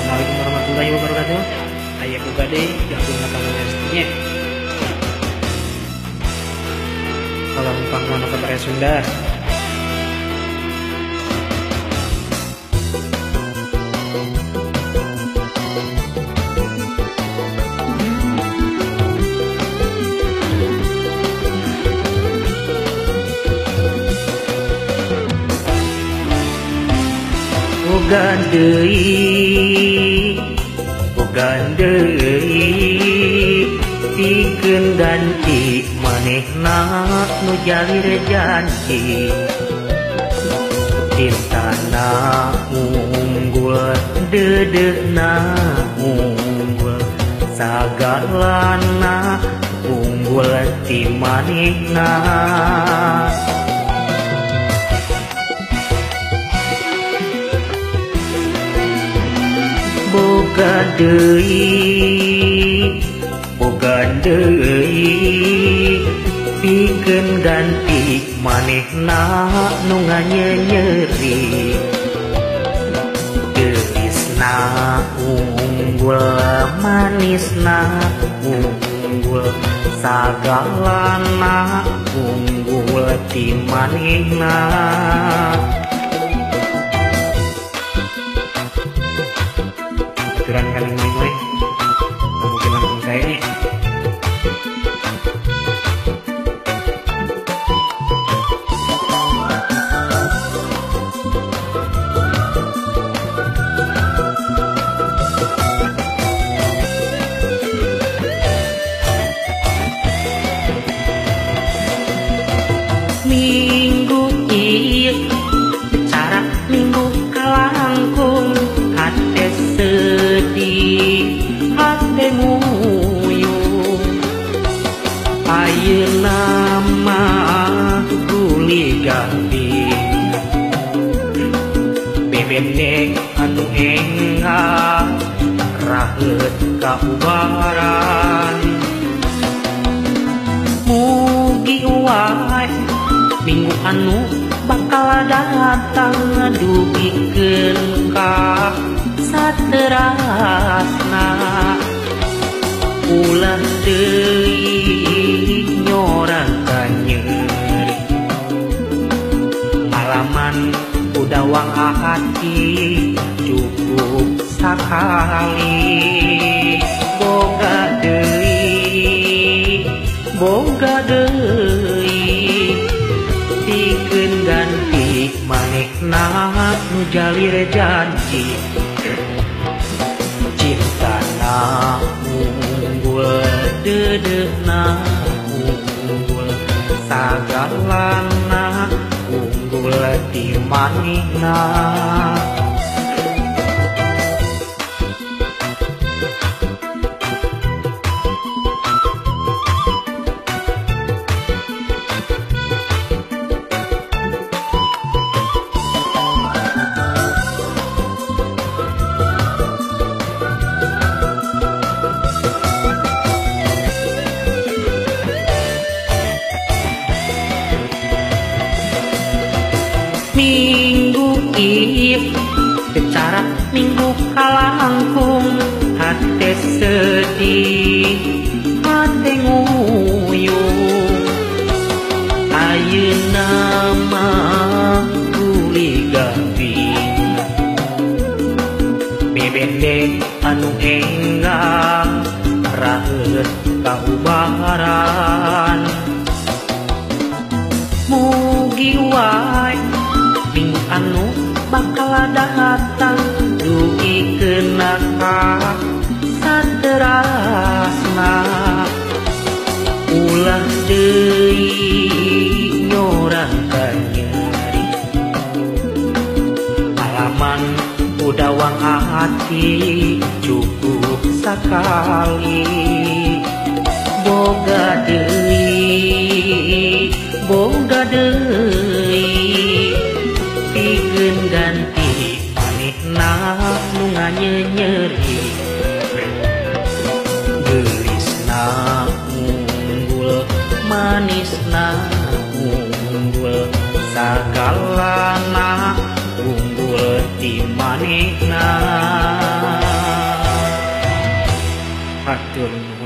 Assalamualaikum warahmatullahi wabarakatuh. Ayah buka deh, gabung tamunya istrinya. Kalau numpang mana ke Sunda. Bogan deui pikeun ganti manehna nu jalir janji cintana unggul dedeuna unggul sagalana unggul ti manehna boga deui pikeun ganti manehna nu nganyeri geulisna unggul manisna unggul sagalana unggul ti manehna aturan kali mulai mungkin langsung kayak ini. Minggu ieu cara minggu kalangkung hate sedih hate muyung ayeuna mah guli gambing bebendek anu enggak raheut kaubaran mugi wae minggu anu bakal datang dugikeun ka saterasna ulah deui nyorang ka nyeri ngalaman udawang hati cukup sakali boga deui pikeun ganti manehna nu jalir janji cintana unggul dedeuna unggul sagalana unggul ti manehna minggu ieu secara minggu kalangkung hate sedih hate nguyung ayeuna mah guli gambing bebendek anu enggak raheut kaubaran mugi wae minggu anu bakal datang dugikeun ka saterasna ulah deui nyorang ka nyeri alaman udawang hati cukup sakali boga deui pikeun ganti manehna nu nganyeri geulisna unggul manisna unggul sagalana unggul ti manehna Hatur.